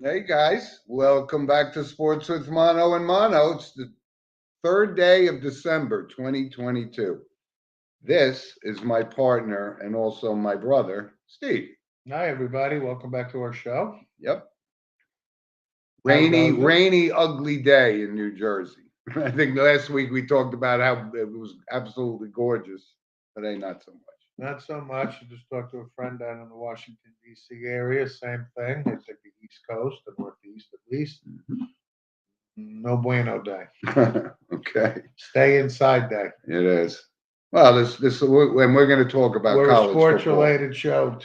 Hey guys, welcome back to Sports with Mono and Mono. It's the third day of December 2022. This is my partner and also my brother, Steve. Hi, everybody. Welcome back to our show. Yep. How Rainy, goes it? rainy, ugly day in New Jersey. I think last week we talked about how it was absolutely gorgeous. Today, not so much. Not so much. I just talked to a friend down in the Washington, D.C. area. Same thing. They take the East Coast, the Northeast at least. No bueno day. Okay, Stay inside day. it is. Well, when we're going to talk about We're a college sports football. related show,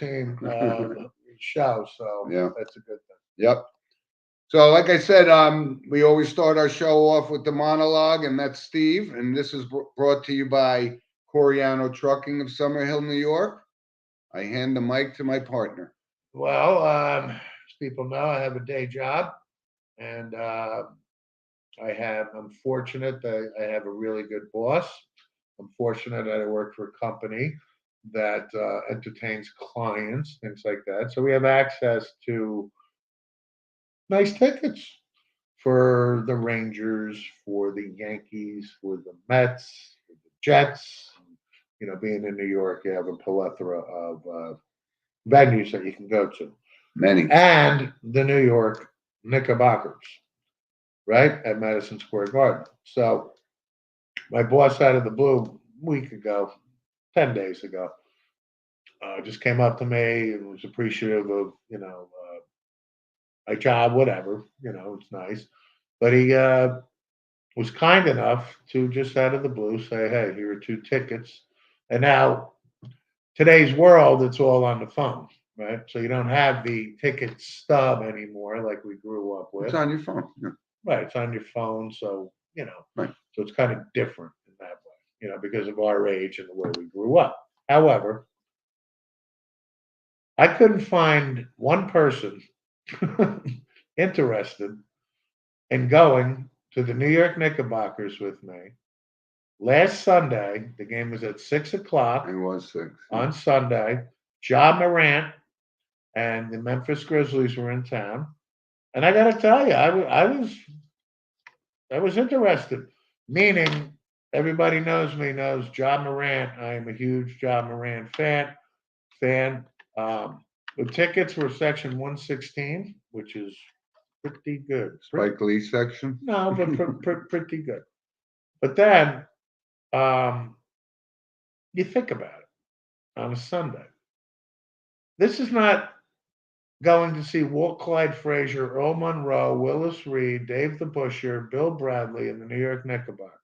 so Yeah. that's a good thing. Yep. So, like I said, we always start our show off with the monologue, and that's Steve. And this is brought to you by Coriano Trucking of Summerhill, New York. I hand the mic to my partner. Well, as people know, I have a day job, and I'm fortunate that I have a really good boss. I'm fortunate that I work for a company that entertains clients, things like that. So we have access to nice tickets for the Rangers, for the Yankees, for the Mets, for the Jets. You know, being in New York, you have a plethora of venues that you can go to, Many. and the New York Knickerbockers, right at Madison Square Garden. So my boss, out of the blue, a week ago, 10 days ago, just came up to me and was appreciative of my job, whatever. It's nice, but he was kind enough to just out of the blue say, "Hey, here are two tickets." And now today's world, it's all on the phone, right? So you don't have the ticket stub anymore like we grew up It's with. on your phone. Yeah. Right, it's on your phone, so Right. so it's kind of different in that way, because of our age and the way we grew up. However, I couldn't find one person interested in going to the New York Knickerbockers with me. Last Sunday, the game was at 6 o'clock It was 6. on Sunday. Ja Morant and the Memphis Grizzlies were in town, and I got to tell you, I was interested. Meaning, everybody knows me, knows Ja Morant. I am a huge Ja Morant fan. Um, the tickets were section 116, which is pretty good. Spike Lee section. No, but pretty good. But then you think about it on a Sunday. This is not going to see Walt Clyde Frazier, Earl Monroe, Willis Reed, Dave the Busher, Bill Bradley, and the New York Knickerbockers.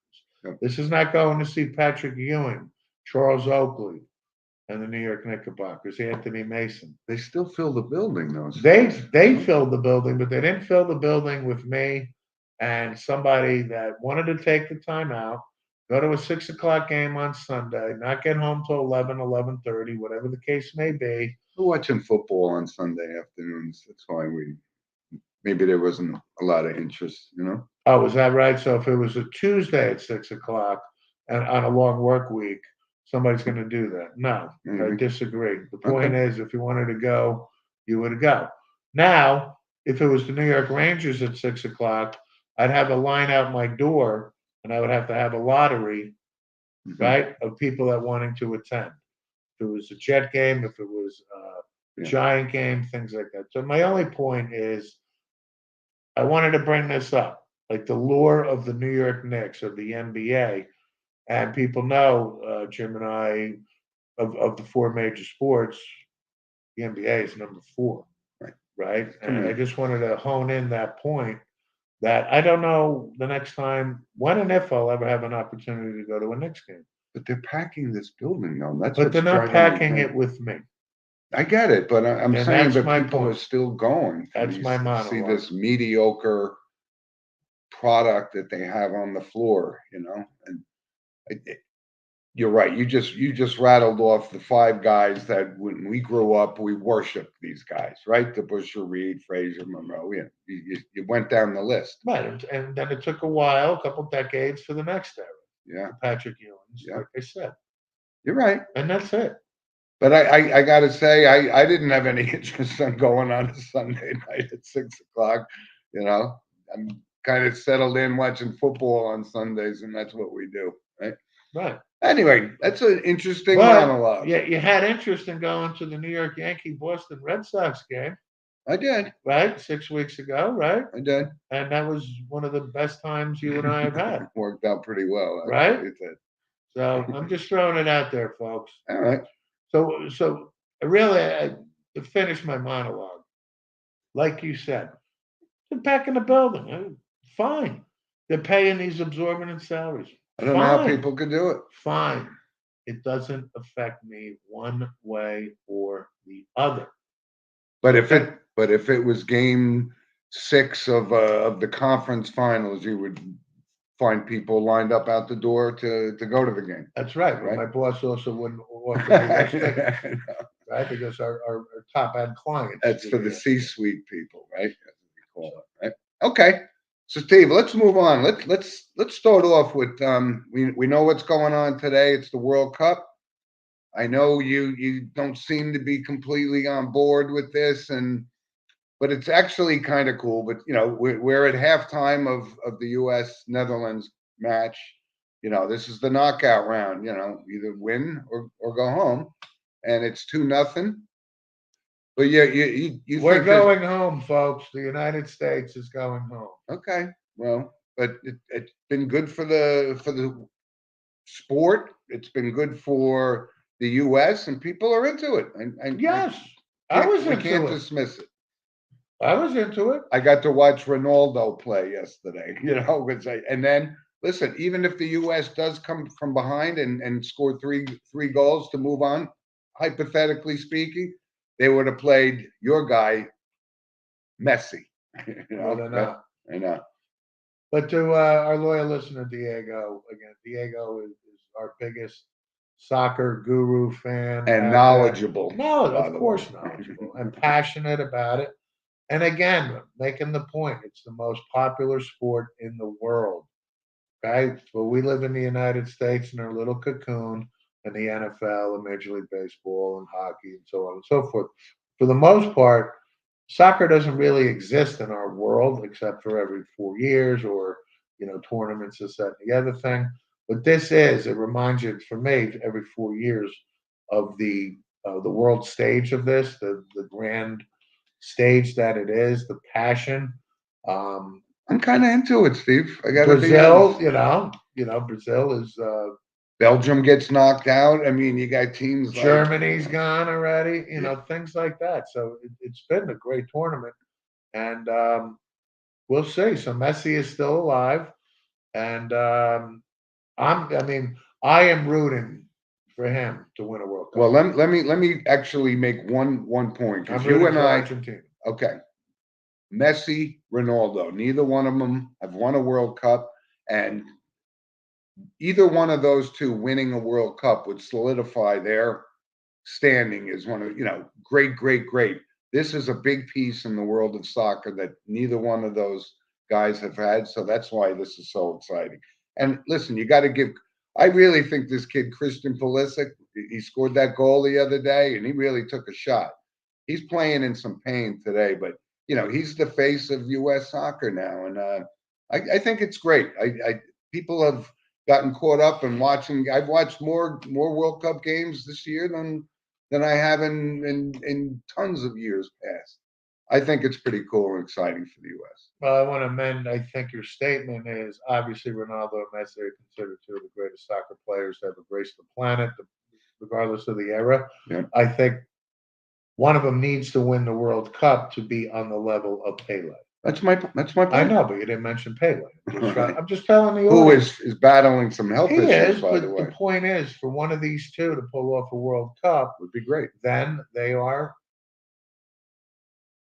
Yep. This is not going to see Patrick Ewing, Charles Oakley, and the New York Knickerbockers, Anthony Mason. They still fill the building, though. They filled the building, but they didn't fill the building with me and somebody that wanted to take the time out, go to a 6 o'clock game on Sunday, not get home till 11:30, whatever the case may be. We're watching football on Sunday afternoons. That's why maybe there wasn't a lot of interest, Oh, is that right? So if it was a Tuesday at 6 o'clock and on a long work week, somebody's going to do that. No, I disagree. The point is, if you wanted to go, you would go. Now, if it was the New York Rangers at 6 o'clock, I'd have a line out my door, and I would have to have a lottery, right, of people that wanting to attend. If it was a Jet game, if it was a Giant game, things like that. So my only point is, I wanted to bring this up, like the lure of the New York Knicks of the NBA, and people know Jim and I of the four major sports, the NBA is number four, right? And I just wanted to hone in that point that I don't know the next time when and if I'll ever have an opportunity to go to a Knicks game. But they're packing this building, though. But they're not packing it with me. I get it, but I'm saying that people point. are still going. That's my monologue. See this mediocre product that they have on the floor, and you're right. You just rattled off the five guys that when we grew up, we worshipped these guys, right? The Busher, Reed, Frazier, Monroe. Yeah, you went down the list. Right, and then it took a couple decades for the next era. Yeah. Patrick Ewing, like I said. You're right. And that's it. But I gotta say, I didn't have any interest in going on a Sunday night at 6 o'clock. You know, I'm kind of settled in watching football on Sundays, and that's what we do, right? Right. Anyway, that's an interesting But monologue. yeah, you had interest in going to the New York Yankee Boston Red Sox game, I did. right? 6 weeks ago, right? I did. And that was one of the best times you and I have had, Worked out pretty well. right? It did. So I'm just throwing it out there, folks. All right. So really, to finish my monologue, like you said, they're back in the building. Fine. They're paying these exorbitant salaries. I don't know how Fine. people could do it. Fine. It doesn't affect me one way or the other. But if it was game 6 of the conference finals, you would find people lined up out the door to go to the game. That's right. Right. My boss also wouldn't offer me those tickets, right? Because our top end clients. That's for would the be- C-suite people, right? That's what we call it, right? Okay. So Steve, let's move on. Let's start off with we know what's going on today. It's the World Cup. I know you don't seem to be completely on board with this, but it's actually kind of cool. But you know, we're at halftime of the U.S. Netherlands match. You know, this is the knockout round. You know, either win or go home, and it's 2-0. But yeah, you We're think there's- going home, folks. The United States is going home. Okay, well, but it's been good for the sport. It's been good for the U.S. and people are into it. And Yes, I was we can't into it. dismiss it. I was into it. I got to watch Ronaldo play yesterday. You know, and then listen, even if the U.S. does come from behind and score three goals to move on, hypothetically speaking, they would have played your guy, Messi. You know, No, they're not. I know. But to our loyal listener, Diego, again, Diego is our biggest soccer guru fan. And out knowledgeable. there. No, by of the course way. knowledgeable and passionate about it. And again, making the point, it's the most popular sport in the world. Okay. Well, we live in the United States in our little cocoon, and the NFL and Major League Baseball and hockey and so on and so forth. For the most part, soccer doesn't really exist in our world except for every 4 years or, you know, tournaments, this, that, and the other thing. But this is, it reminds you, for me, every 4 years of the world stage of this, the grand stage that it is, the passion. I'm kind of into it, Steve. I got to be Brazil, honest. Brazil is Belgium gets knocked out. I mean, you got teams like Germany's gone already, things like that. So it's been a great tournament, and we'll see. So Messi is still alive, and I am rooting for him to win a World Cup. Well, let me actually make one point I'm because rooting you and for I. Argentina. Okay, Messi, Ronaldo, neither one of them have won a World Cup, and either one of those two winning a World Cup would solidify their standing as one of, great. This is a big piece in the world of soccer that neither one of those guys have had. So that's why this is so exciting. And listen, you got to give, I really think this kid, Christian Pulisic, he scored that goal the other day and he really took a shot. He's playing in some pain today, but he's the face of U.S. soccer now. And I think it's great. People have gotten caught up in watching. I've watched more World Cup games this year than I have in tons of years past. I think it's pretty cool and exciting for the U.S. Well, I want to amend. I think your statement is obviously Ronaldo and Messi are considered two of the greatest soccer players to ever grace the planet, regardless of the era. Yeah. I think one of them needs to win the World Cup to be on the level of Pele. That's my point. I know, but you didn't mention Pele. Right. I'm just telling the Who audience. is battling some health He issues, is, by but the way. the point is, for one of these two to pull off a World Cup would be great. Then they are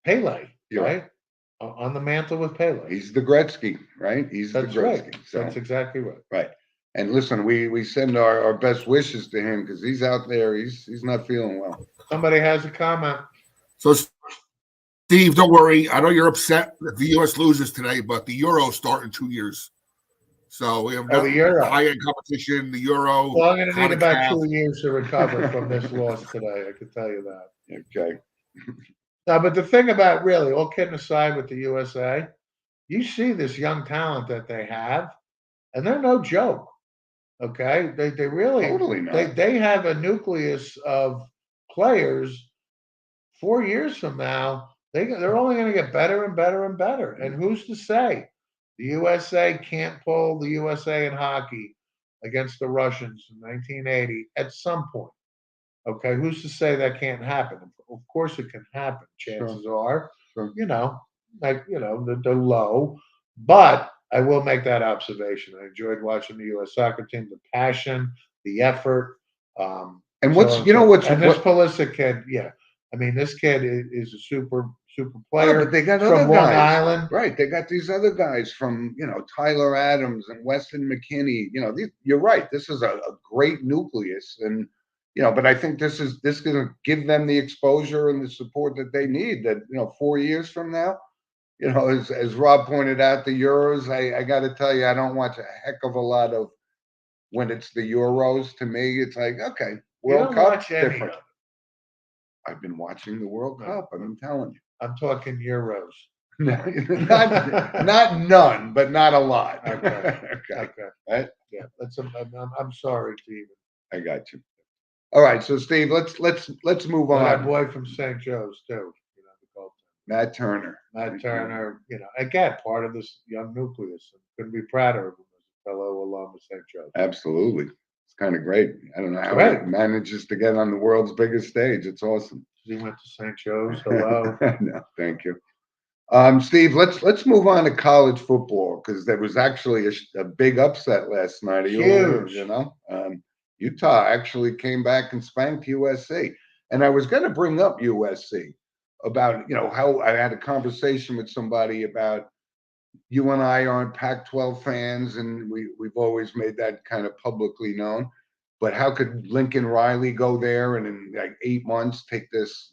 Pele, Yeah. right? On the mantle with Pele. He's the Gretzky, right? He's That's the Gretzky. right. So, That's exactly right. right. And listen, we send our best wishes to him because he's out there. He's not feeling well. Somebody has a comment. So, Steve, don't worry. I know you're upset that the U.S. loses today, but the Euros start in 2 years. So we have Oh, the Euro. high-end competition, the Euro. Well, I'm going to need about CONCACAF. 2 years to recover from this loss today. I can tell you that. Okay. No, but the thing about really, all kidding aside with the USA, you see this young talent that they have, and they're no joke. Okay, they really Totally not. they have a nucleus of players. 4 years from now, they're only going to get better and better and better. And who's to say the USA can't pull the USA in hockey against the Russians in 1980 at some point? Okay, who's to say that can't happen? Of course, it can happen. Chances are, Sure. they're low, but I will make that observation. I enjoyed watching the U.S. soccer team, the passion, the effort. And So what's and this Pulisic kid, yeah. I mean, this kid is a super player. but they got from other Long guys, Island. right? They got these other guys from Tyler Adams and Weston McKinney. You're right. This is a great nucleus, and but I think this is going to give them the exposure and the support that they need. That 4 years from now, as Rob pointed out, the Euros. I got to tell you, I don't watch a heck of a lot of when it's the Euros. To me, it's like, okay, World Cup different. I've been watching the World Cup. I've been telling you. I'm talking Euros. not none, but not a lot. Okay. Okay. Right? Yeah. I'm sorry, Steve. I got you. All right. So Steve, let's move on. That boy from St. Joe's too. Matt Turner. Matt Turner, again, part of this young nucleus. Couldn't be prouder of him as a fellow alum with St. Joe's. Absolutely. It's kind of great. I don't know how he manages to get on the world's biggest stage. It's awesome. He went to St. Joe's. Hello. No, thank you. Steve, let's move on to college football because there was actually a big upset last night. Huge. Utah actually came back and spanked USC. And I was going to bring up USC about, how I had a conversation with somebody about you and I aren't Pac-12 fans, and we've always made that kind of publicly known. But how could Lincoln Riley go there and in like 8 months take this,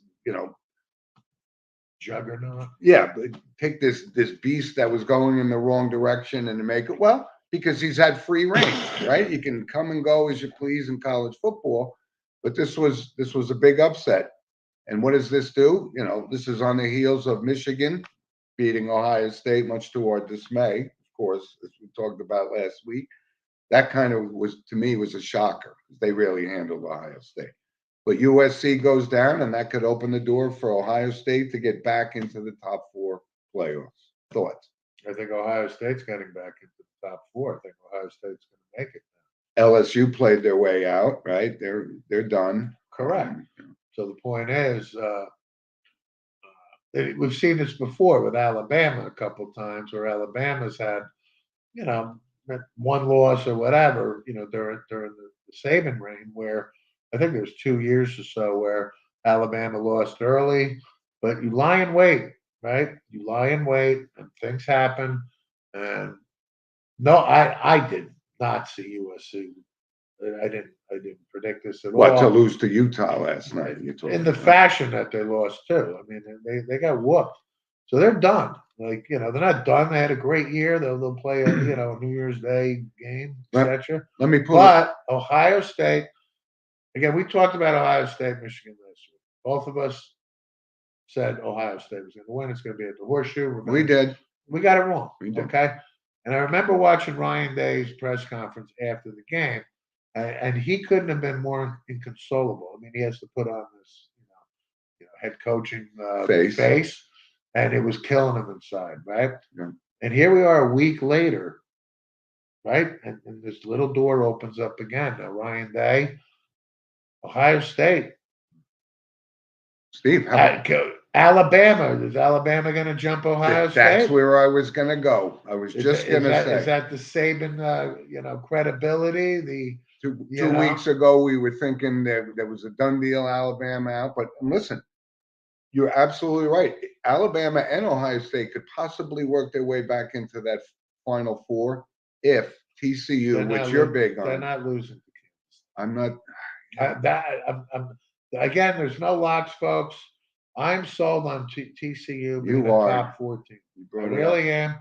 juggernaut? Yeah, but take this beast that was going in the wrong direction and make it because he's had free reign, right? You can come and go as you please in college football, but this was a big upset. And what does this do? This is on the heels of Michigan beating Ohio State, much to our dismay, of course, as we talked about last week. That kind of was a shocker. They really handled Ohio State. But USC goes down, and that could open the door for Ohio State to get back into the top 4 playoffs. Thoughts? I think Ohio State's getting back into the top 4. I think Ohio State's going to make it now. LSU played their way out, right? They're done. Correct. So the point is, we've seen this before with Alabama a couple of times, where Alabama's had, one loss or whatever, during the Saban reign, where I think there's 2 years or so where Alabama lost early, but you lie in wait, right? You lie in wait, and things happen. And no, I did not see USC. I didn't predict this at all. What, to lose to Utah last night? In the fashion that they lost too. I mean, they got whooped, so they're done. Like, they're not done. They had a great year. They'll play a New Year's Day game, etc. Let me pull. But Ohio State. Again, we talked about Ohio State, Michigan last week. Both of us said Ohio State was going to win. It's going to be at the Horseshoe. Remember? We did. We got it wrong. We did. Okay. And I remember watching Ryan Day's press conference after the game, and he couldn't have been more inconsolable. I mean, he has to put on this, head coaching face, and it was killing him inside, right? Yeah. And here we are a week later, right? And this little door opens up again. Now, Ryan Day. Ohio State. Steve, Alabama. Is Alabama going to jump Ohio State? That's where I was going to go. I was just going to say. Is that the Saban, credibility? Two weeks ago, we were thinking there was a done deal, Alabama out. But listen, you're absolutely right. Alabama and Ohio State could possibly work their way back into that Final Four if TCU, which you're big on. They're not losing to Kansas. I'm not. Again, there's no locks, folks. I'm sold on TCU being You are. a top 4 team. I I really am.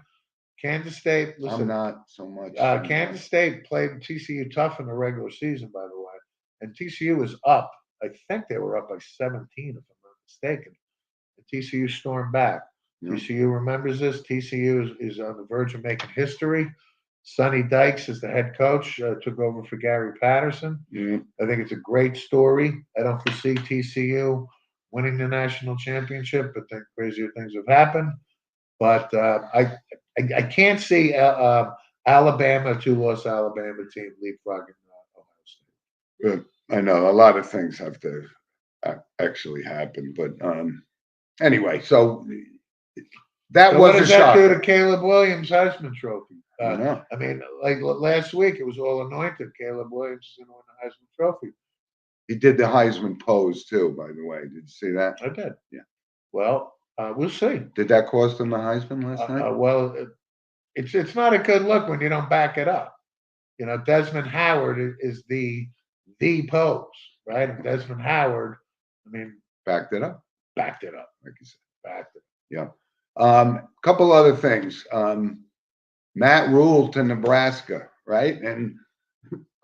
Kansas State. I'm Listen, not so much. Kansas State played TCU tough in the regular season, by the way, and TCU was up. I think they were up by 17, if I'm not mistaken. And TCU stormed back. Yeah. TCU remembers this. TCU is on the verge of making history. Sonny Dykes is the head coach, took over for Gary Patterson. Yeah. I think it's a great story. I don't foresee TCU winning the national championship, but then crazier things have happened. But I can't see Alabama, two-loss Alabama team leapfrogging Ohio State. Good. I know a lot of things have to actually happen, but anyway, so that So what was a does that do shock. to Caleb Williams Heisman Trophy? I know. I mean, like last week, it was all anointed. Caleb Williams is going to win the Heisman Trophy. He did the Heisman pose too, by the way. Did you see that? I did. Yeah. Well, we'll see. Did that cost him the Heisman last night? Well, it's not a good look when you don't back it up. You know, Desmond Howard is the pose, right? And Desmond Howard, I mean, Backed it up, backed it up, like you said. backed it. Yeah. Couple other things. Matt Rule to Nebraska, right? And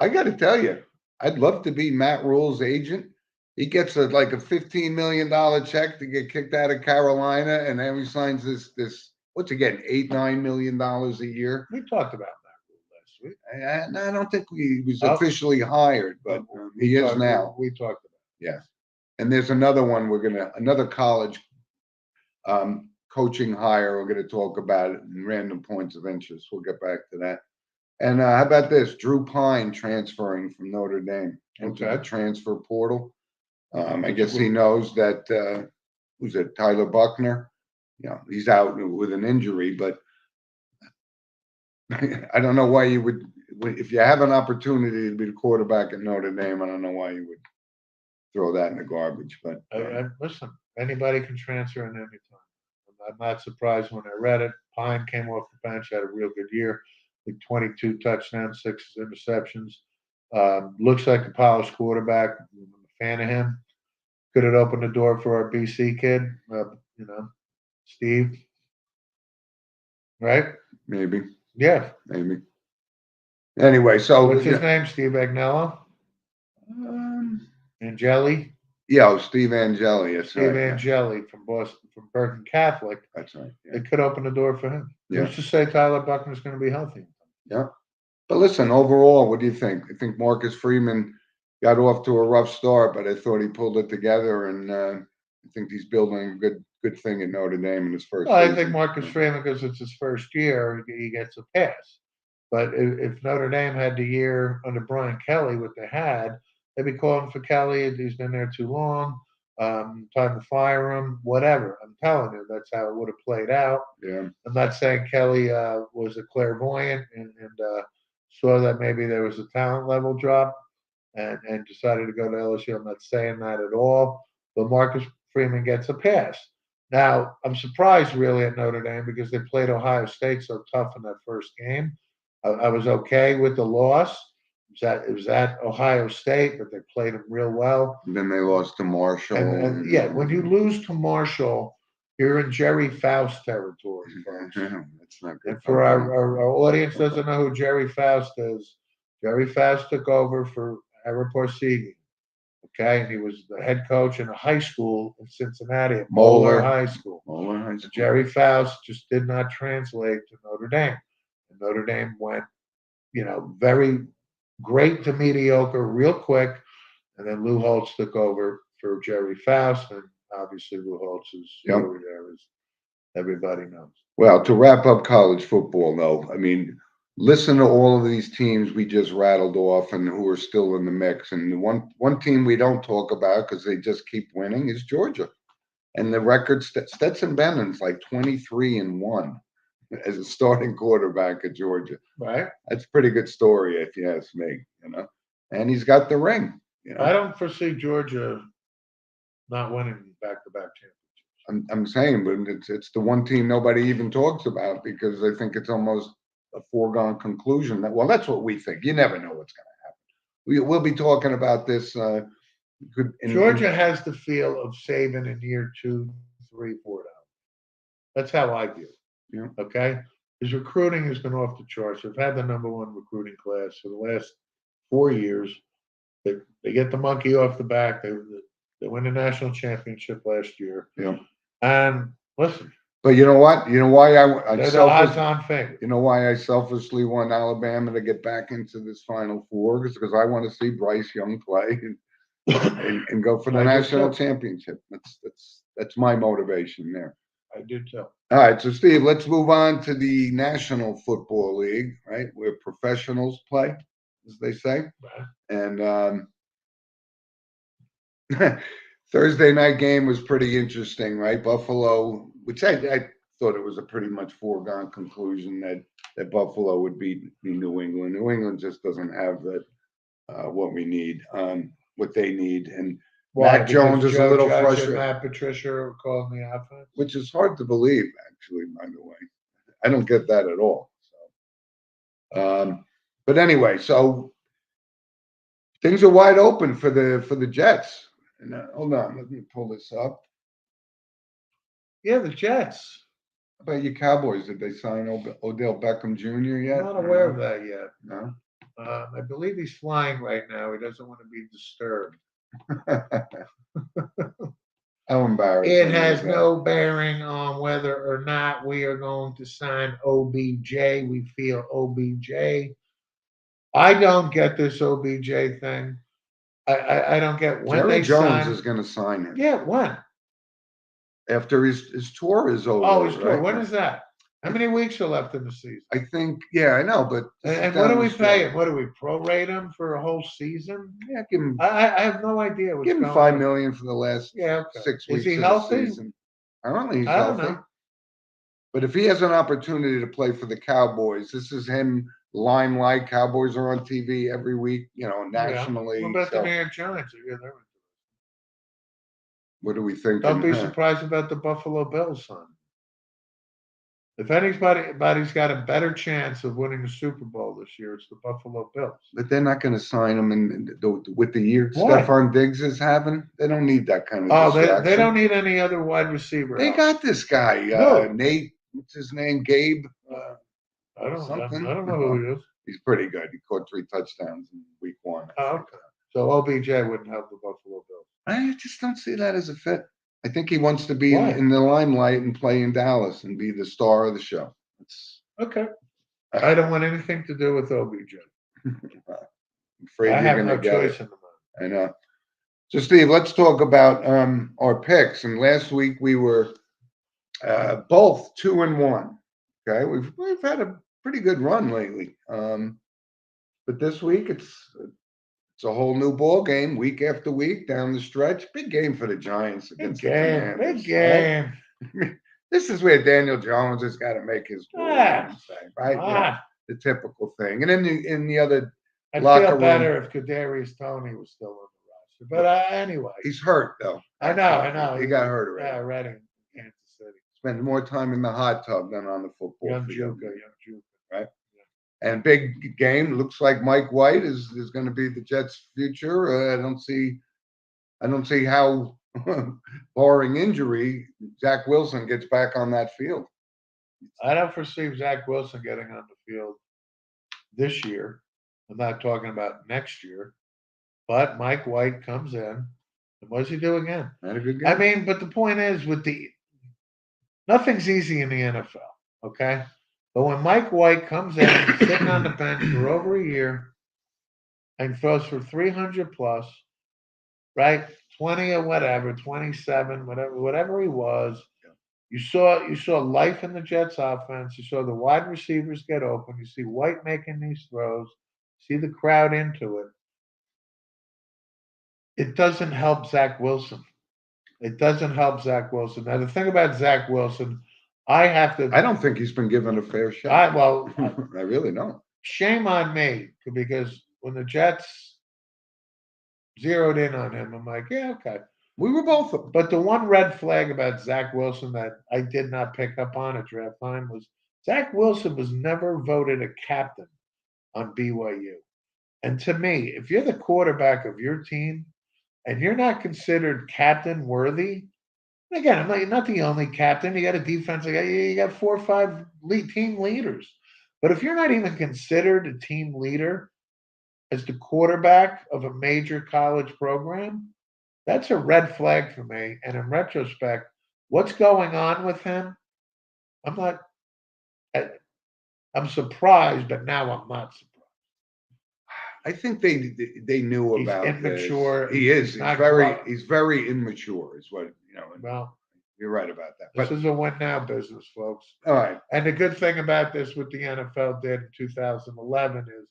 I got to tell you, I'd love to be Matt Rule's agent. He gets like a $15 million check to get kicked out of Carolina, and then he signs this what's he getting, $8-9 million a year. We talked about Matt Rule last week. And I don't think he was Oh. officially hired, but he is now. We talked about Yes. And there's another one another college coaching hire we're gonna talk about it in random points of interest. We'll get back to that. And how about this? Drew Pine transferring from Notre Dame into the Okay. transfer portal. I guess he knows that who's it, Tyler Buckner? You know, he's out with an injury, but I don't know why you would, if you have an opportunity to be the quarterback at Notre Dame, I don't know why you would throw that in the garbage. But listen, anybody can transfer in any time. I'm not surprised when I read it. Pine came off the bench, had a real good year, like 22 touchdowns, 6 interceptions. Looks like a polished quarterback. I'm a fan of him. Could it open the door for our BC kid? You know, Steve, right? maybe. Yeah. Anyway, so What's his name? Steve Agnello? Angeli? Yeah, Steve Angeli. That's Steve right. Angeli from Boston, from Bergen Catholic. That's right. Yeah. It could open the door for him. Yeah. Who's to say Tyler Buckner's going to be healthy? Yeah. But listen, overall, what do you think? I think Marcus Freeman got off to a rough start, but I thought he pulled it together, and I think he's building a good thing at Notre Dame in his first Well, I season. think Marcus Freeman, because it's his first year, he gets a pass. But if Notre Dame had the year under Brian Kelly, what they had, they'd be calling for Kelly. He's been there too long. Time to fire him. Whatever. I'm telling you, that's how it would have played out. Yeah. I'm not saying Kelly was a clairvoyant and saw that maybe there was a talent level drop and decided to go to LSU. I'm not saying that at all. But Marcus Freeman gets a pass. Now, I'm surprised really at Notre Dame because they played Ohio State so tough in that first game. I was okay with the loss. It was at Ohio State, but they played them real well. And then they lost to Marshall. And yeah, when you lose to Marshall, you're in Jerry Faust territory, folks. That's not good. And for our audience doesn't know who Jerry Faust is, Jerry Faust took over for Ara Parseghian. Okay, and he was the head coach in a high school in Cincinnati at Moeller High School. Jerry Faust just did not translate to Notre Dame. And Notre Dame went, very great to mediocre real quick. And then Lou Holtz took over for Jerry Faust. And obviously Lou Holtz's story there is everybody knows. Well, to wrap up college football, though, I mean, listen to all of these teams we just rattled off and who are still in the mix. And the one team we don't talk about because they just keep winning is Georgia. And the record, Stetson Bennett's like 23-1 as a starting quarterback at Georgia. Right. That's a pretty good story, if you ask me, And he's got the ring, I don't foresee Georgia not winning back-to-back championships. I'm saying, but it's the one team nobody even talks about because I think it's almost a foregone conclusion that, well, that's what we think. You never know what's going to happen. We'll be talking about this. Georgia has the feel of Saban in year 2, 3, 4. That's how I view it. Yeah. Okay. His recruiting has been off the charts. They've had the #1 recruiting class for the last 4 years. They get the monkey off the back. They win the national championship last year. Yeah. And listen, But you know what? You know why I they're the odds-on favorite. you know why I selfishly want Alabama to get back into this Final Four? Because I want to see Bryce Young play and go for the I do national too. championship. That's my motivation there. I do too. All right, so Steve, let's move on to the National Football League, right? Where professionals play, as they say. Right. And Thursday night game was pretty interesting, right? Buffalo, which I thought it was a pretty much foregone conclusion that Buffalo would beat New England. New England just doesn't have that what we need, what they need, and Why? Mac Jones Because is a Joe little Judge and frustrated, Matt Patricia are calling the offense. which is hard to believe, actually. By the way, I don't get that at all. But anyway, so things are wide open for the Jets. And hold on, let me pull this up. Yeah, the Jets. How about you Cowboys? Did they sign Odell Beckham Jr. yet? I'm not aware of that yet. No. I believe he's flying right now. He doesn't want to be disturbed. How embarrassing. It has is that? no bearing on whether or not we are going to sign OBJ. We feel OBJ. I don't get this OBJ thing. I don't get when Jerry they Jones sign. is going to sign him. Yeah, when? After his tour is over. Oh, his tour. right? When is that? How many weeks are left in the season? I think, yeah, I know, but this is And what down do we the pay stretch. him? What do we prorate him for a whole season? Yeah, give him I have no idea what's give him going $5 on. million for the last Yeah, okay. 6 Is weeks he of healthy? the season. Apparently he's I don't healthy. know. But if he has an opportunity to play for the Cowboys, this is him limelight. Cowboys are on TV every week, nationally. What about So the New York Giants? what do we think? Don't be surprised about the Buffalo Bills, son. If anybody's got a better chance of winning the Super Bowl this year, it's the Buffalo Bills. But they're not going to sign him with the year Why? Stephon Diggs is having. They don't need that kind of Oh, distraction. they don't need any other wide receiver. They help. got this guy, No. Nate. What's his name? Gabe. I don't something. know who he is. He's pretty good. He caught 3 touchdowns in week 1. Oh, okay. So OBJ wouldn't help the Buffalo Bills. I just don't see that as a fit. I think he wants to be Why? in the limelight and play in Dallas and be the star of the show. Okay. I don't want anything to do with OBJ. I'm afraid I you're have going no to get choice it. in the matter. I know. So, Steve, let's talk about our picks. And last week we were both 2-1. Okay, we've had a pretty good run lately. But this week it's a whole new ball game, week after week down the stretch. Big game for the Giants Big against the game. Commanders. Big game. Right? This is where Daniel Jones has got to make his right? The typical thing. And in the other I'd locker feel room, better if Kadarius Toney was still on the roster. But anyway. he's hurt though. I know. He got hurt already. Yeah, Reading, Kansas City. Spent more time in the hot tub than on the football Young field. Juka. Right? And big game. Looks like Mike White is going to be the Jets' future. I don't see how, barring injury, Zach Wilson gets back on that field. I don't foresee Zach Wilson getting on the field this year. I'm not talking about next year. But Mike White comes in. And what does he do again? Not a good game. I mean, but the point is nothing's easy in the NFL, okay? But when Mike White comes in, sitting on the bench for over a year and throws for 300 plus, right? 20 or whatever, 27, whatever he was. You saw life in the Jets offense. You saw the wide receivers get open. You see White making these throws. See the crowd into it. It doesn't help Zach Wilson. It doesn't help Zach Wilson. Now, the thing about Zach Wilson, I don't think he's been given a fair shot. I really don't. Shame on me, because when the Jets zeroed in on him, I'm like, yeah, okay. We were both. But the one red flag about Zach Wilson that I did not pick up on at draft time was Zach Wilson was never voted a captain on BYU. And to me, if you're the quarterback of your team and you're not considered captain worthy, Again, I'm not the only captain. You got a defensive guy. You got 4 or 5 team leaders. But if you're not even considered a team leader as the quarterback of a major college program, that's a red flag for me. And in retrospect, what's going on with him? I'm not. I- I'm surprised, but now I'm not surprised. I think they knew He's about immature. this. He is. He's not He's very immature, is what you know. And Well, you're right about that. this But is a win now business, folks. all right, And the good thing about this, what the NFL did in 2011 is,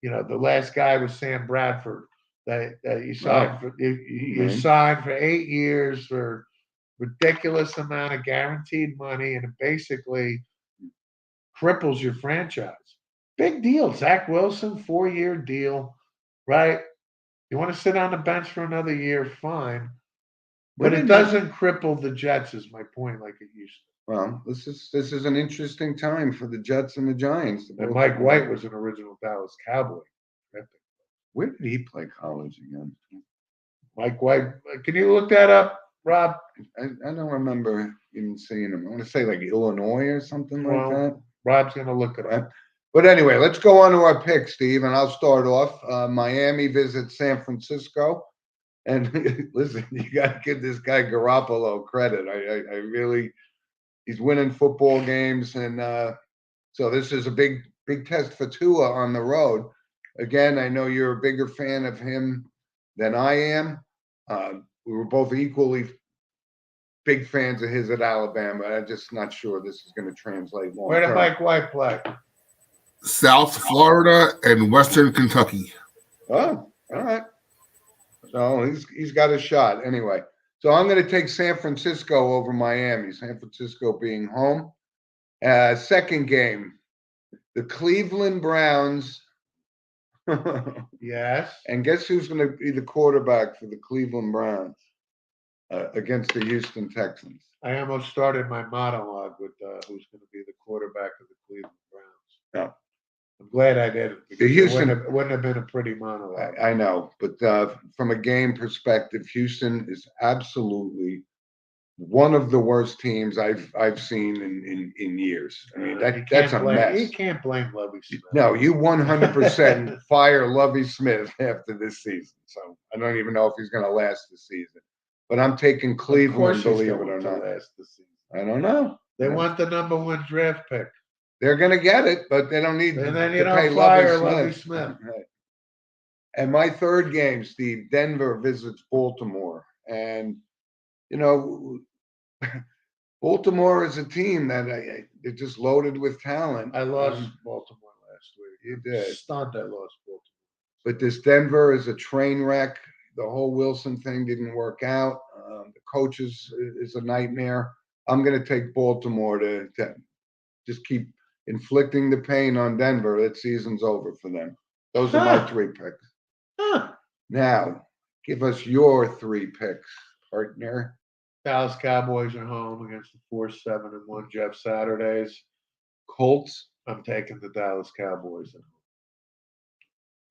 the last guy was Sam Bradford. That you signed for you Mhm. signed for 8 years for ridiculous amount of guaranteed money, and it basically cripples your franchise. Big deal. Zach Wilson, 4-year deal, right? You want to sit on the bench for another year, fine. Where But it did doesn't cripple the Jets, is my point, like it used well, this is an interesting time for the Jets and the Giants. to. And Mike White was an original Dallas Cowboy. Where did he play college again? Mike White, can you look that up, Rob? I don't remember even seeing him. I want to say like Illinois or something like Well, that. Rob's going to look it up. But anyway, let's go on to our pick, Steve, and I'll start off. Miami visits San Francisco. And listen, you got to give this guy Garoppolo credit. I really, he's winning football games. And so this is a big test for Tua on the road. Again, I know you're a bigger fan of him than I am. We were both equally big fans of his at Alabama. I'm just not sure this is going to translate long Where did term. Mike White play? South Florida and Western Kentucky. Oh, all right. So he's got a shot anyway. So I'm going to take San Francisco over Miami. San Francisco being home. Second game, the Cleveland Browns. Yes. And guess who's going to be the quarterback for the Cleveland Browns against the Houston Texans? I almost started my monologue with who's going to be the quarterback of the Cleveland Browns. Yeah. I'm glad I did it. The Houston, it wouldn't have been a pretty monologue. I know, but from a game perspective, Houston is absolutely one of the worst teams I've seen in years. I mean that's a mess. You can't blame Lovie Smith. No, you 100% fire Lovie Smith after this season. So I don't even know if he's going to last the season. But I'm taking Cleveland, believe it or not. Last the season. I don't know. They want the #1 draft pick. They're going to get it, but they don't need And then to you pay don't fire Lovie Lovie Smith. Smith. Right. And my third game, Steve, Denver visits Baltimore. And, you know, Baltimore is a team that they're just loaded with talent. I lost Baltimore last week. You did. Stunned I lost Baltimore. But this Denver is a train wreck. The whole Wilson thing didn't work out. The coach is a nightmare. I'm going to take Baltimore to just keep inflicting the pain on Denver. That season's over for them. Those are my three picks. Now, give us your three picks, partner. Dallas Cowboys are home against the 4-7-1 Jeff Saturdays. Colts. I'm taking the Dallas Cowboys at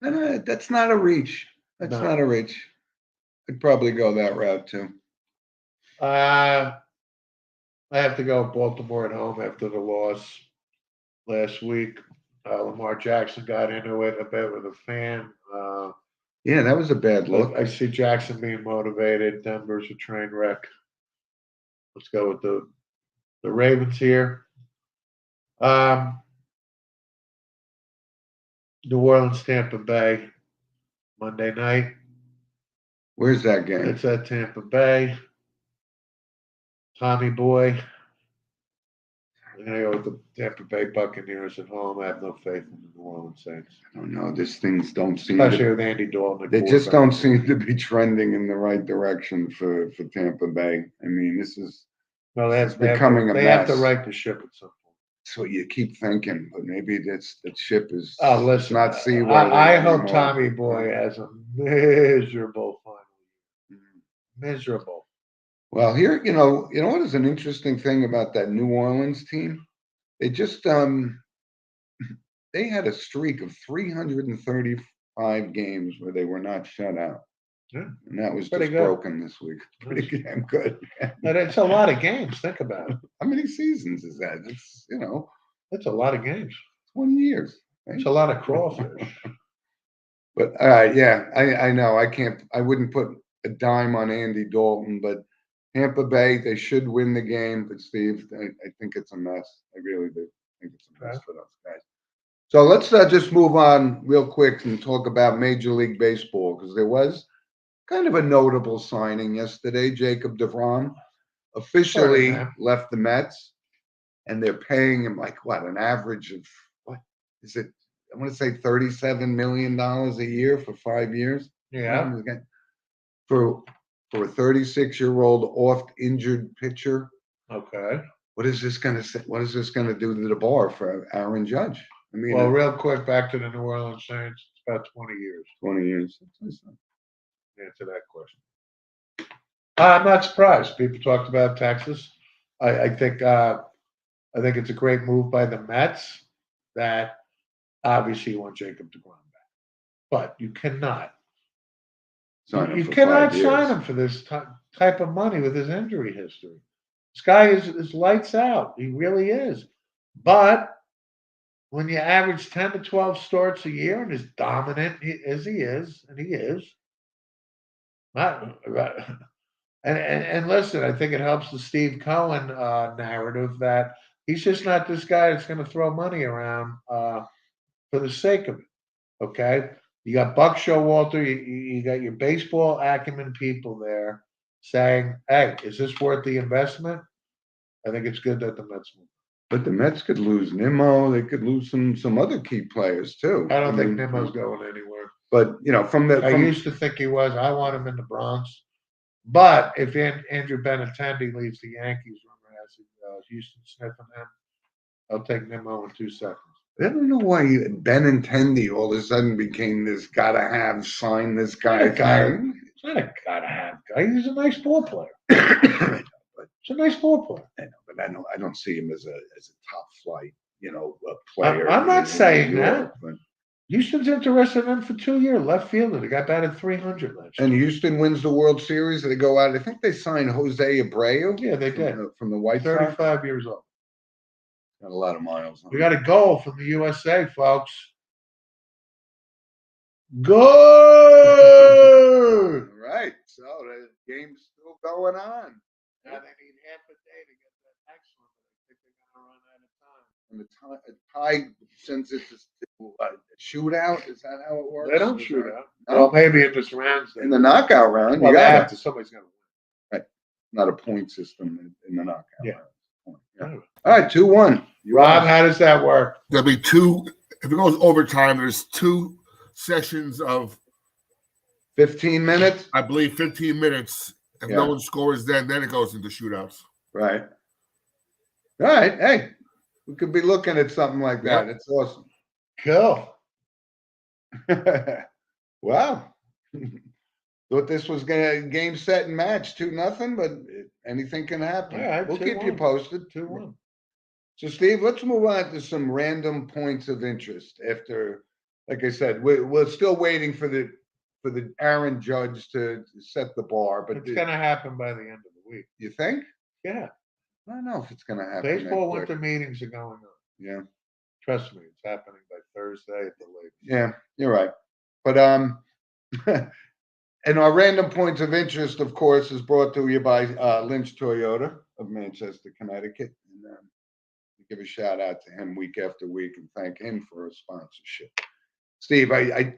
home. That's not a reach. That's not a reach. I'd probably go that route too. I have to go Baltimore at home after the loss last week. Lamar Jackson got into it a bit with a fan. Yeah, that was a bad look. I see Jackson being motivated. Denver's a train wreck. Let's go with the Ravens here. New Orleans, Tampa Bay, Monday night. Where's that game? It's at Tampa Bay. Tommy Boy. I'm going to go with the Tampa Bay Buccaneers at home. I have no faith in the New Orleans Saints. I don't know. These things don't seem Especially with Andy Dalton. They just don't seem to be trending in the right direction for Tampa Bay. I mean, this is becoming a mess. They have to right the ship at some point. That's what you keep thinking, but maybe that ship is not seaworthy. I hope Tommy Boy has a miserable final year. Miserable. Well, here, you know what is an interesting thing about that New Orleans team? They just they had a streak of 335 games where they were not shut out. Yeah. And that was Pretty just good. broken this week. Pretty damn good. But it's a lot of games. Think about it. How many seasons is that? It's, It's a lot of games. 20 years. Right? It's a lot of crawfish. But yeah, I know I wouldn't put a dime on Andy Dalton, but Tampa Bay, they should win the game. But Steve, I think it's a mess. I really do think it's a mess for those guys. So let's just move on real quick and talk about Major League Baseball, because there was kind of a notable signing yesterday. Jacob deGrom officially Sorry, man. left the Mets, and they're paying him like what, an average of what is it? I want to say $37 million a year for 5 years. Yeah. For a 36-year-old oft injured pitcher. Okay. What is this going to say? What is this going to do to the bar for Aaron Judge? I mean, Well, real quick, back to the New Orleans Saints. It's about 20 years 20 years. to answer that question. I'm not surprised. People talked about Texas. I think it's a great move by the Mets. That obviously you want Jacob deGrom back, but you cannot. Sign him You for cannot 5 sign years. him for this type of money with his injury history. This guy is lights out. He really is. But when you average 10 to 12 starts a year and as dominant as he is, and he is, not, and listen, I think it helps the Steve Cohen narrative that he's just not this guy that's going to throw money around for the sake of it. Okay, you got Buck Showalter, you got your baseball acumen people there saying, "Hey, is this worth the investment?" I think it's good that the Mets move. But the Mets could lose Nimmo. They could lose some other key players too. I don't think Nimmo's going anywhere. But I used to think he was. I want him in the Bronx. But if Andrew Benintendi leaves the Yankees, rumor has it, Houston sniffing him, I'll take Nimmo in 2 seconds. I don't know why Benintendi all of a sudden became this gotta have sign this guy thing. He's not a gotta have guy. He's a nice ball player. But He's a nice ball player. I know, but I don't see him as a top flight, player. I'm not saying New York, that. but- Houston's interested in him for 2 years. Left fielder. The guy batted 300 last year. And Houston wins the World Series. They go out. I think they signed Jose Abreu. Yeah, they did. From the White Sox. 35 years old. Got a lot of miles on We him. got a goal from the USA, folks. Goal! All right. So the game's still going on. Now they need half a day to get that next one, but I think they're gonna run out of time. And the tie, since it's a shootout, is that how it works? They don't shoot out. No? Well, maybe in this round. In the knockout round, well, you they got have it. to. Somebody's gonna win. Not a point system in the knockout Yeah. round. Yeah. All right, 2-1. Rob, how does that work? There'll be two. If it goes overtime, there's 2 sessions of, 15 minutes? I believe, 15 minutes. If Yeah. no one scores, then it goes into shootouts. Right. All right. Hey, we could be looking at something like that. It's awesome. Cool. Wow. Thought this was gonna game, set, and match 2-0, but anything can happen. All right, We'll keep you 2-1. posted. 2-1. So, Steve, let's move on to some random points of interest. After, like I said, we're still waiting for the Aaron Judge to set the bar. But It's gonna happen by the end of the week. you think? Yeah. I don't know if it's gonna happen. Baseball that quick. winter meetings are going on. Yeah. Trust me, it's happening by Thursday at the latest. Yeah, you're right. But and our random points of interest, of course, is brought to you by Lynch Toyota of Manchester, Connecticut. And we give a shout out to him week after week and thank him for his sponsorship. Steve, I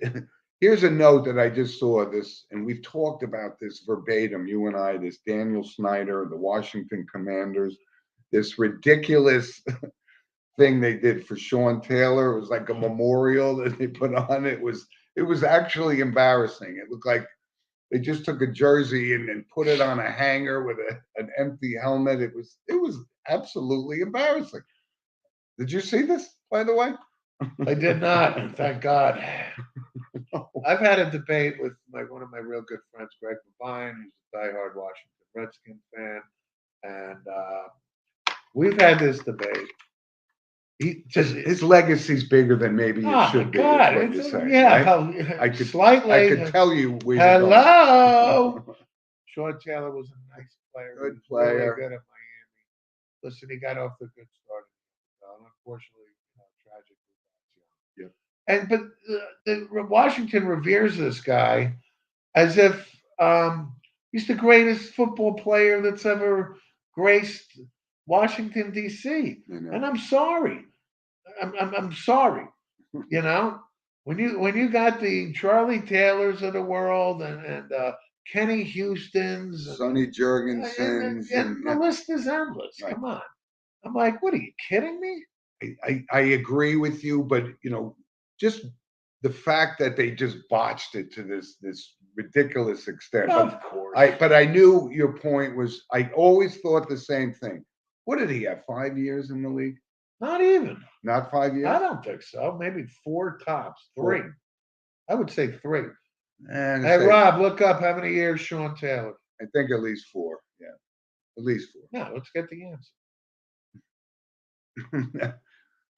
here's a note that I just saw this, and we've talked about this verbatim, you and I, this Daniel Snyder, the Washington Commanders, this ridiculous thing they did for Sean Taylor. It was like a memorial that they put on. It was actually embarrassing. It looked like they just took a jersey and put it on a hanger with an empty helmet. It was absolutely embarrassing. Did you see this, by the way? I did not, thank God. I've had a debate with one of my real good friends, Greg Levine, who's a diehard Washington Redskins fan, and we've had this debate. his legacy's bigger than maybe oh it my should be. God! Is what you're saying, Yeah, right? I could slightly. tell you where you're going. Hello. Sean Taylor was a nice player. Good He was really player. good at Miami. Listen, he got off the good start. Unfortunately, tragically. Yep. And but the Washington reveres this guy as if he's the greatest football player that's ever graced Washington D.C. You know. And I'm sorry. I'm sorry. You know, when you got the Charlie Taylors of the world and Kenny Houston's Sonny and, Jurgensen's and the list is endless. Right. Come on. I'm like, what are you kidding me? I agree with you, but just the fact that they just botched it to this ridiculous extent. Of course. But I knew your point was. I always thought the same thing. What did he have? 5 years in the league? Not even. Not 5 years. I don't think so. Maybe 4 tops. 3. I would say 3. Hey, Rob, look up how many years Sean Taylor. I think at least 4. Yeah, at least 4. No, let's get the answer.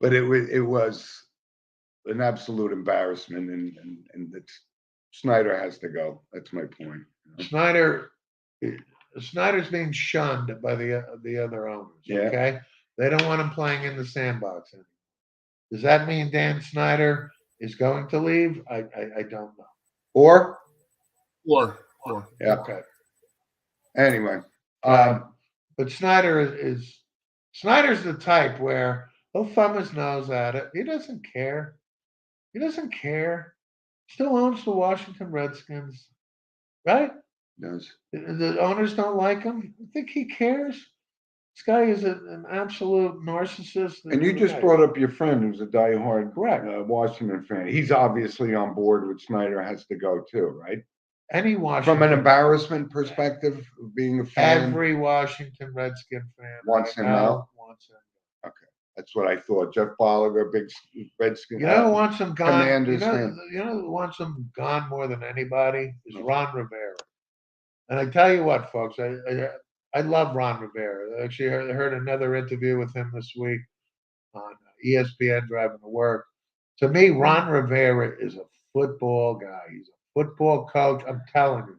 But it was an absolute embarrassment, and Snyder has to go. That's my point. Snyder's being shunned by the other owners. Yeah. Okay, they don't want him playing in the sandbox anymore. Does that mean Dan Snyder is going to leave? I don't know. Or Four. yeah. Okay. Anyway, but Snyder's the type where he'll thumb his nose at it. He doesn't care. Still owns the Washington Redskins, right? does. The owners don't like him. I think he cares. This guy is an absolute narcissist. And you just brought up your friend who's a diehard Correct. Washington fan. He's obviously on board with Snyder has to go too, right? Any Washington From an embarrassment perspective, of being a fan, every Washington Redskin fan Wants right him now out? wants him. that's what I thought. Jeff Bolliger, big Redskin. You know who wants him gone? Commanders fan. You know who wants him gone more than anybody is Ron Rivera. And I tell you what, folks, I love Ron Rivera. I actually heard another interview with him this week on ESPN driving to work. To me, Ron Rivera is a football guy. He's a football coach. I'm telling you.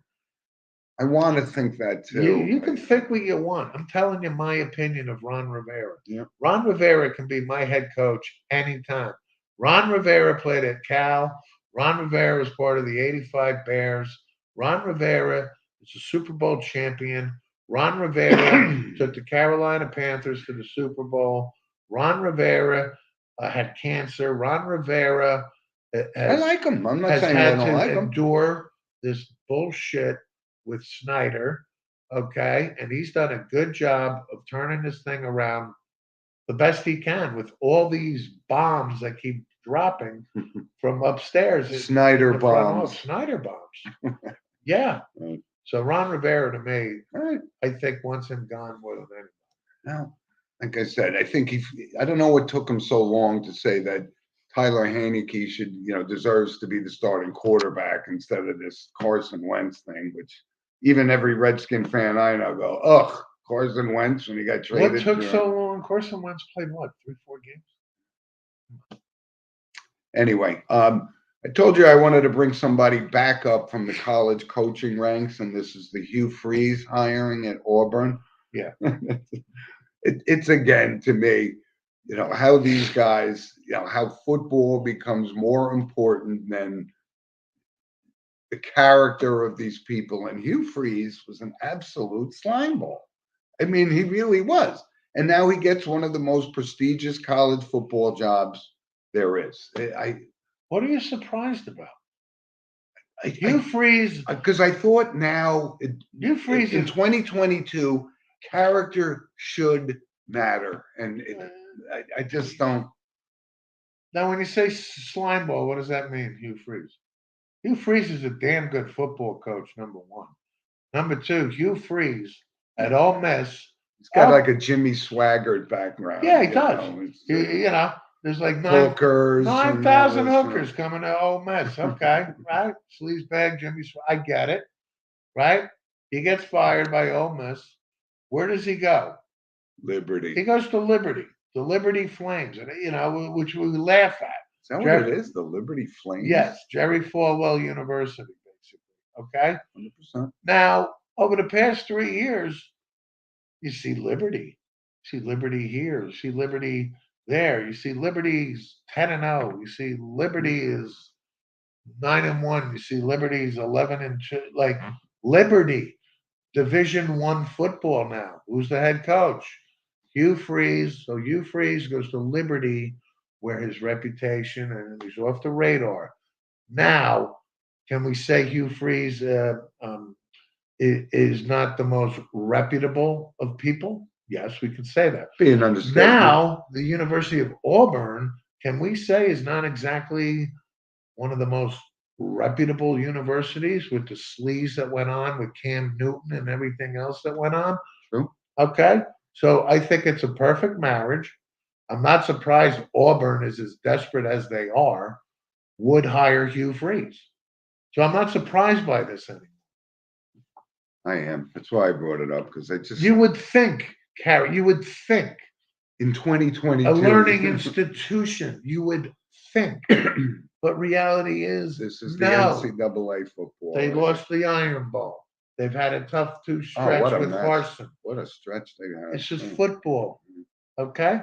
I want to think that too. You can think what you want. I'm telling you my opinion of Ron Rivera. Yeah. Ron Rivera can be my head coach anytime. Ron Rivera played at Cal. Ron Rivera was part of the '85 Bears. Ron Rivera is a Super Bowl champion. Ron Rivera took the Carolina Panthers to the Super Bowl. Ron Rivera had cancer. Ron Rivera I like him. I'm not has saying I had don't to like him. endure this bullshit with Snyder, okay? And he's done a good job of turning this thing around the best he can with all these bombs that keep dropping from upstairs. Snyder in the front bombs. office. Snyder bombs. Yeah. Right. So Ron Rivera, to me, All right. I think wants him gone more than anybody. Now, like I said, I think I don't know what took him so long to say that Tyler Heineke should, deserves to be the starting quarterback instead of this Carson Wentz thing, which even every Redskin fan I know go, ugh, Carson Wentz when he got traded. What took so long? Carson Wentz played what, 3-4 games? Anyway, I told you I wanted to bring somebody back up from the college coaching ranks, and this is the Hugh Freeze hiring at Auburn. Yeah. It's again, to me, how these guys, how football becomes more important than the character of these people. And Hugh Freeze was an absolute slime ball. I mean, he really was. And now he gets one of the most prestigious college football jobs there is. What are you surprised about? Hugh Freeze. Because I thought now, Hugh Freeze in 2022, character should matter. And I just don't. Now, when you say slime ball, what does that mean, Hugh Freeze? Hugh Freeze is a damn good football coach, number one. Number two, Hugh Freeze at Ole Miss. He's got like a Jimmy Swaggart background. Yeah, he does. There's like hookers, 9,000 hookers coming to Ole Miss. Okay, right? Sleazebag, Jimmy Swaggart. I get it, right? He gets fired by Ole Miss. Where does he go? Liberty. He goes to Liberty. the Liberty Flames, and which we laugh at. Is that what Jerry- it is? The Liberty Flames? Yes, Jerry Falwell University, basically. Okay. 100%. Now, over the past 3 years, you see Liberty. You see Liberty here. You see Liberty there. You see Liberty's 10-0. You see Liberty is 9-1. You see Liberty's 11-2. Like Liberty, Division I football now. Who's the head coach? Hugh Freeze. So Hugh Freeze goes to Liberty, where his reputation and he's off the radar. Now, can we say Hugh Freeze is not the most reputable of people? Yes, we can say that. Being understood. Now, the University of Auburn, can we say, is not exactly one of the most reputable universities with the sleaze that went on with Cam Newton and everything else that went on? True. Okay. So I think it's a perfect marriage. I'm not surprised Auburn is as desperate as they are, would hire Hugh Freeze. So I'm not surprised by this anymore. I am. That's why I brought it up, because I just You would think, Carrie, you would think in 2022 a learning institution, you would think. But reality is, This is the no. NCAA football. They right? lost the Iron Bowl. They've had a tough two Oh, stretch what a with mess. Carson. What a stretch they had. It's just football. Okay?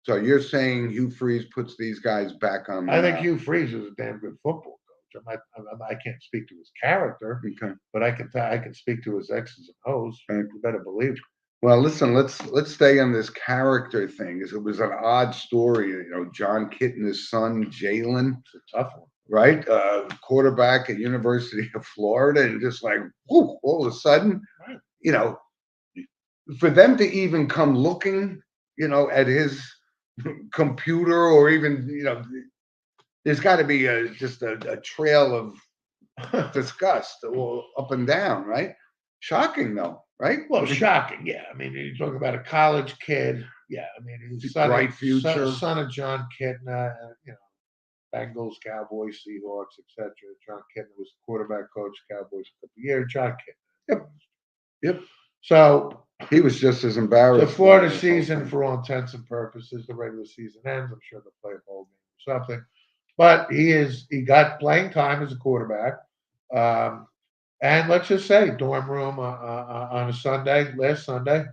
So you're saying Hugh Freeze puts these guys back on the I think map. Hugh Freeze is a damn good football coach. I can't speak to his character, Okay. but I can speak to his X's and O's. Right. You better believe it. Well, listen, let's stay on this character thing. It was an odd story. John Kitna's son, Jalen, It's a tough one. right? Quarterback at University of Florida, and just like, whoo, all of a sudden, Right. For them to even come looking, at his computer, or even, there's got to be just a trail of disgust or up and down, right? Shocking, though, right? Well, shocking. Yeah. I mean, you're talking about a college kid. Yeah. I mean, he's Bright future. son of John Kitna, Bengals, Cowboys, Seahawks, etc. John Kitna was quarterback coach, Cowboys a couple years. John Kitna. Yep. So He was just as embarrassed. the Florida by this whole season, thing. for all intents and purposes, the regular season ends. I'm sure they'll play a bowl game or something. But he got playing time as a quarterback. And let's just say, dorm room on a Sunday, last Sunday,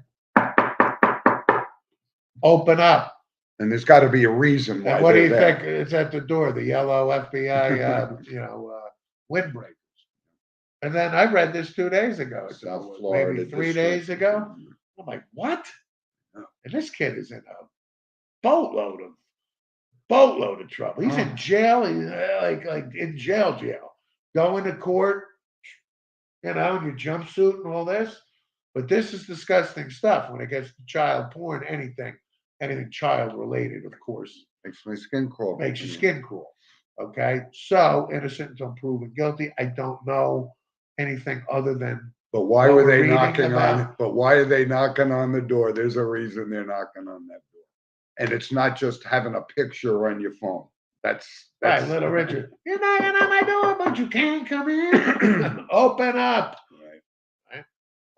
open up. And there's got to be a reason why. And what do you they're think? It's at the door, the yellow FBI, windbreakers. And then I read this 2 days ago. there. So South Florida. maybe 3 district. days ago. I'm like, what? Yeah. And this kid is in a boatload of trouble. He's in jail. He's like in jail, going to court, in your jumpsuit and all this. But this is disgusting stuff when it gets to child porn. Anything child related, of course, Makes my skin crawl. makes your skin crawl. Okay, so innocent until proven guilty. I don't know anything other than But why What were we're they reading knocking on? about- But why are they knocking on the door? There's a reason they're knocking on that door, and it's not just having a picture on your phone. That's right, little Richard. You're knocking on my door, but you can't come in. Open up.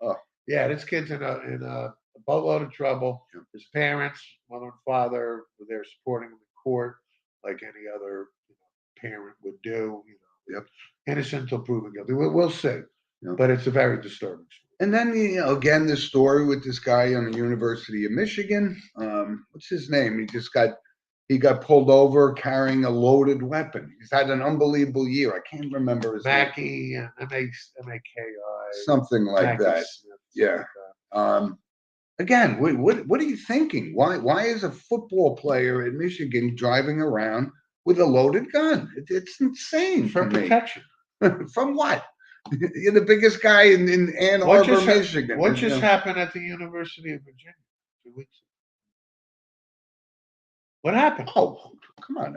Right. Yeah, this kid's in a boatload of trouble. Yeah. His parents, mother and father, were there supporting him in court, like any other parent would do. Yep. Innocent until proven guilty. We'll see, Yep. but it's a very disturbing story. And then again, this story with this guy on the University of Michigan. What's his name? He got pulled over carrying a loaded weapon. He's had an unbelievable year. I can't remember his name. Mackey, M-A-K-I. Something like Mackey that. Smith, Yeah. like that. Again, what are you thinking? Why is a football player in Michigan driving around with a loaded gun? It's insane For to me. protection. From what? You're the biggest guy in Ann What Arbor, just hap- Michigan. What just happened at the University of Virginia 2 weeks ago? What happened? Oh, come on!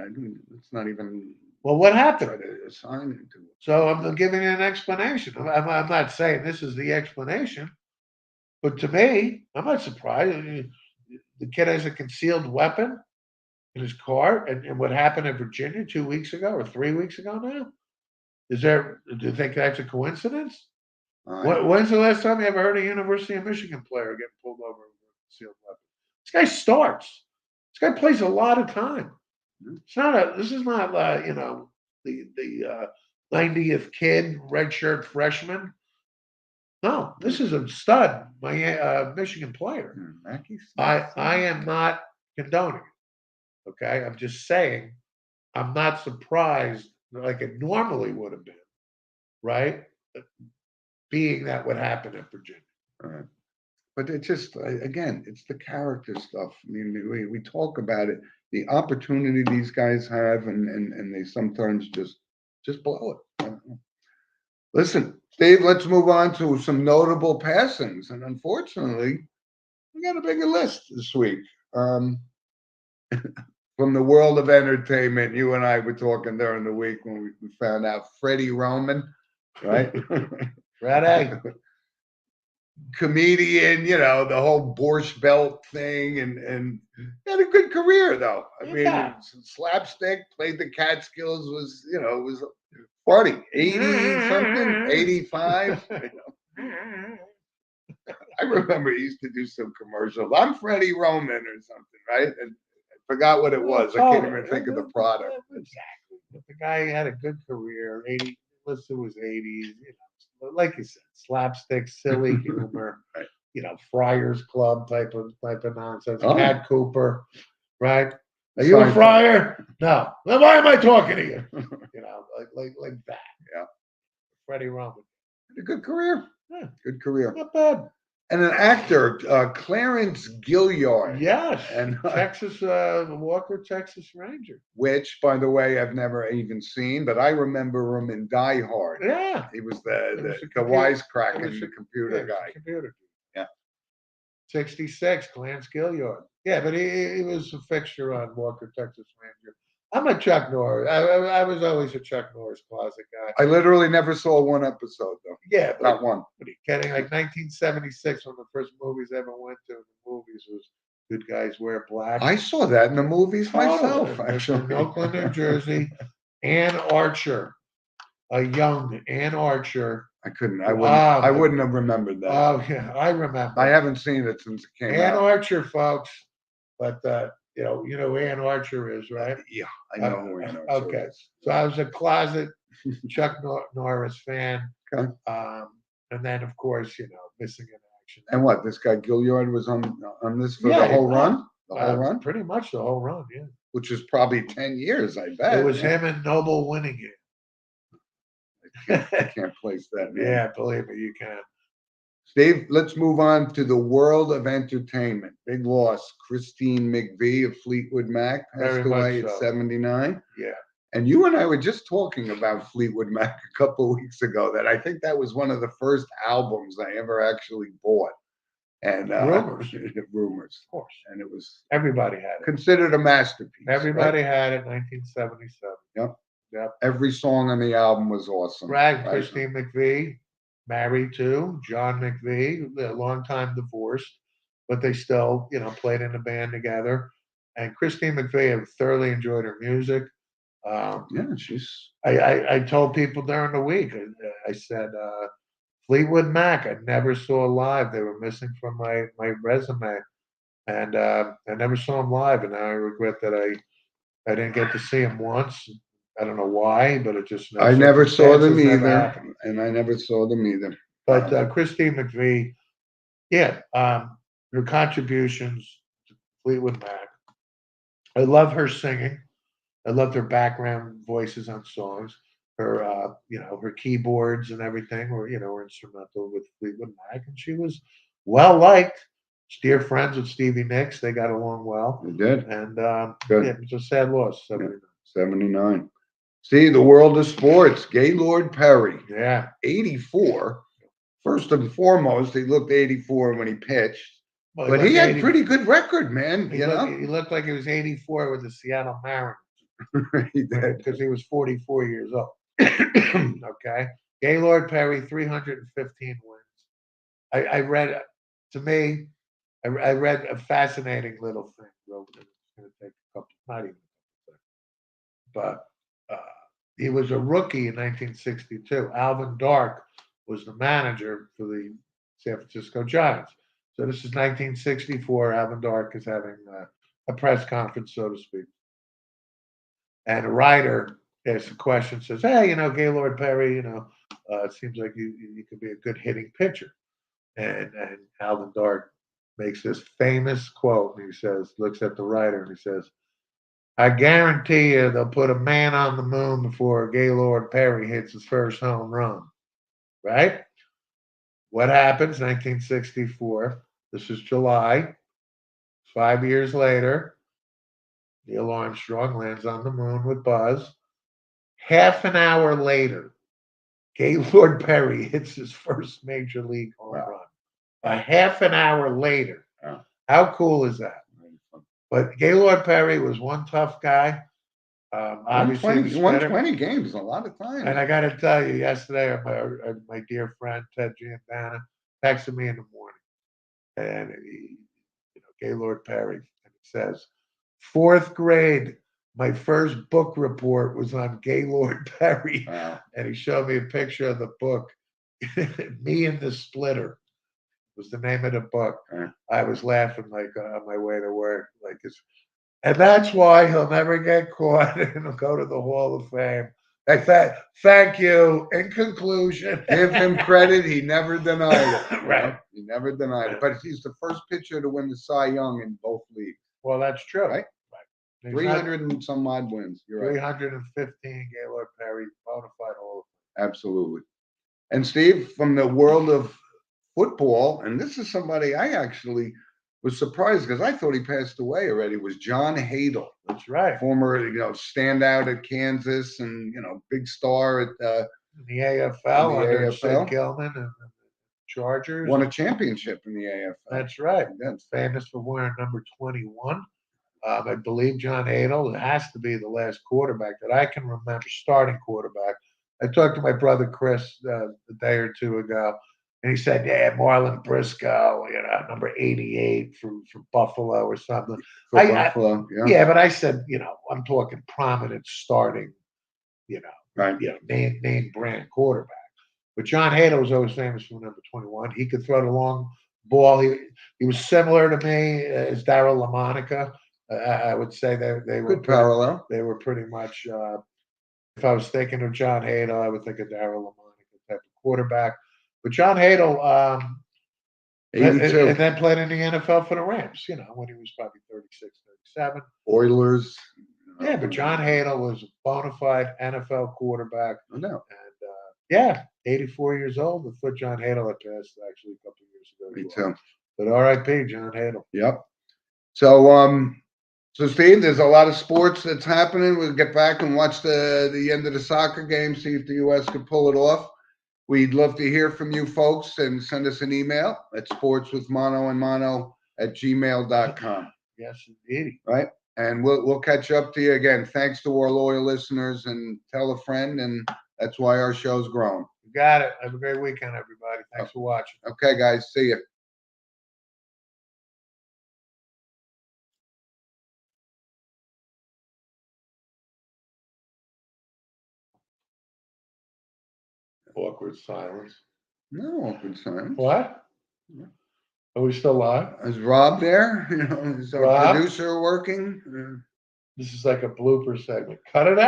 It's not even Well, what try happened? to assign it to. So I'm giving you an explanation. I'm not saying this is the explanation, but to me, I'm not surprised. The kid has a concealed weapon in his car, and what happened in Virginia 2 weeks ago or 3 weeks ago now? Do you think that's a coincidence? When's the last time you ever heard a University of Michigan player get pulled over with a concealed weapon? This guy starts. This guy plays a lot of time. This is not the 90th kid, redshirt freshman. No, this is a stud, Michigan player. Mackey I am not condoning it. Okay, I'm just saying I'm not surprised like it normally would have been, right? Being that would happen at Virginia. Right. But it just, again, it's the character stuff. I mean, we talk about it, the opportunity these guys have, and they sometimes just blow it. I don't know. Listen, Steve, let's move on to some notable passings. And unfortunately, we got a bigger list this week. From the world of entertainment, you and I were talking during the week when we found out Freddie Roman, right? Ready? Comedian, the whole Borscht Belt thing, and had a good career though. I mean, Yeah. slapstick, played the Catskills, was funny. 80 something, 85. I remember he used to do some commercials. I'm Freddie Roman or something, right? And I forgot what it was. I can't even think of the product. Exactly. But the guy had a good career. 80, let's do his 80s. Like you said, slapstick, silly humor. Right. Friars Club type of nonsense. Oh. Cat Cooper, right? Are you a friar? No. Then why am I talking to you? Like that. Yeah. Freddie Roman. Had a good career. Yeah. Good career. Not bad. And an actor, Clarence Gilliard. Yes. And Texas Walker, Texas Ranger. which, by the way, I've never even seen, but I remember him in Die Hard. Yeah. He was It the was a wisecracking computer guy. Computer. Yeah. 66, Clarence Gilliard. Yeah, but he was a fixture on Walker, Texas Ranger. I'm a Chuck Norris. I was always a Chuck Norris closet guy. I literally never saw one episode though. Yeah, but Not one. what are you kidding? Like 1976, one of the first movies I ever went to in the movies was Good Guys Wear Black. I saw that in the movies myself, It's actually. in Oakland, New Jersey. Ann Archer, a young Ann Archer. I wouldn't have remembered that. Oh yeah, I remember. I haven't seen it since it came Ann out. Archer, folks. But you know who Ann Archer is, right? Yeah, I know who Ann Archer Okay. is. So I was a closet Chuck Norris fan. Okay. And then of course, Missing in Action. And what, this guy Gilliard was on this for Yeah, the whole he run? The whole run? Pretty much the whole run, yeah. Which is probably 10 years, I bet. It was him and Noble winning it. I can't place that name. Yeah, believe me, you can. Steve, let's move on to the world of entertainment. Big loss. Christine McVie of Fleetwood Mac passed Very much away at so. 79. Yeah. And you and I were just talking about Fleetwood Mac a couple of weeks ago, that I think that was one of the first albums I ever actually bought. And Rumors. Rumors. Of course. And it was Everybody had it. considered a masterpiece. Everybody right? had it, 1977. Yep. Every song on the album was awesome. Right, Christine McVie, married to John McVie, a long time divorced, but they still, played in a band together. And Christine McVie, I thoroughly enjoyed her music. Yeah, she's. I told people during the week, I said, Fleetwood Mac, I never saw live. They were missing from my resume. And I never saw them live. And now I regret that I didn't get to see them once. I don't know why, but it just. I never saw them never either. happened. And I never saw them either. But Christine McVie, her contributions to Fleetwood Mac. I love her singing. I loved her background voices on songs. Her, her keyboards and everything were instrumental with Fleetwood Mac, and she was well liked. Dear friends with Stevie Nicks, they got along well. They did. And Good. it was a sad loss. 79. See, the world of sports. Gaylord Perry, Yeah. 84. First and foremost, he looked 84 when he pitched. Well, But he had a pretty good record, man. He looked like he was 84 with the Seattle Mariners. He did. Because he was 44 years old. Okay. Gaylord Perry, 315 wins. I read, to me, I read a fascinating little thing. It's going to take a couple, not even a couple seconds. But he was a rookie in 1962. Alvin Dark was the manager for the San Francisco Giants. So this is 1964. Alvin Dark is having a press conference, so to speak. And a writer asks a question, says, "Hey, Gaylord Perry, it seems like you could be a good hitting pitcher." And Alvin Dark makes this famous quote, and he says, looks at the writer, and he says, "I guarantee you they'll put a man on the moon before Gaylord Perry hits his first home run." Right? What happens? 1964. This is July. 5 years later, Neil Armstrong lands on the moon with Buzz. Half an hour later, Gaylord Perry hits his first major league home run. A half an hour later. Wow. How cool is that? But Gaylord Perry was one tough guy. Obviously, 120, 120 games, a lot of time. and I got to tell you, yesterday, my dear friend Ted Giandana texted me in the morning, and Gaylord Perry, and he says, "4th grade, my first book report was on Gaylord Perry," Wow. and he showed me a picture of the book. Me and the Splitter was the name of the book. Yeah. I was laughing like on my way to work, like it's. And that's why he'll never get caught and he'll go to the Hall of Fame. Thank you. In conclusion, Give him credit. He never denied it. Right. He never denied it. But he's the first pitcher to win the Cy Young in both leagues. Well, that's true. Right. He's 300 and some odd wins. You're right. 315 Gaylord Perry, bona fide Hall of Fame. Absolutely. And Steve, from the world of football, and this is somebody I actually was surprised because I thought he passed away already, was John Hadel. That's right. Former, standout at Kansas and, big star at In the AFL in the under AFL. Sid Gilman and the Chargers. Won a championship in the AFL. That's right. That's Famous for wearing number 21. I believe John Adel has to be the last quarterback that I can remember, starting quarterback. I talked to my brother Chris a day or two ago, and he said, "Yeah, Marlon Briscoe, number 88 from Buffalo or something." for Buffalo. Yeah. Yeah, but I said, I'm talking prominent starting, Right. name brand quarterback. But John Hadel was always famous for number 21. He could throw the long ball. He was similar to me as Darryl LaMonica. I would say they were Good parallel. They were pretty much. If I was thinking of John Hadel, I would think of Darryl LaMonica type of quarterback. But John Hadel, and 82. then played in the NFL for the Rams. When he was probably 36, 37. Oilers. Yeah, but John Hadel was a bona fide NFL quarterback. I know. And 84 years old. I thought John Hadel had passed actually a couple of years ago. Me as well. too. But R.I.P. John Hadel. Yep. So Steve, there's a lot of sports that's happening. We'll get back and watch the end of the soccer game, see if the U.S. could pull it off. We'd love to hear from you folks and send us an email at sportswithmonoandmono@gmail.com. Yes, indeed. Right? And we'll catch up to you again. Thanks to our loyal listeners, and tell a friend, and that's why our show's growing. You got it. Have a great weekend, everybody. Thanks for watching. Okay, guys. See you. Awkward silence. No awkward silence. What? Are we still live? Is Rob there? Is our Rob? producer working? This is like a blooper segment. Cut it out.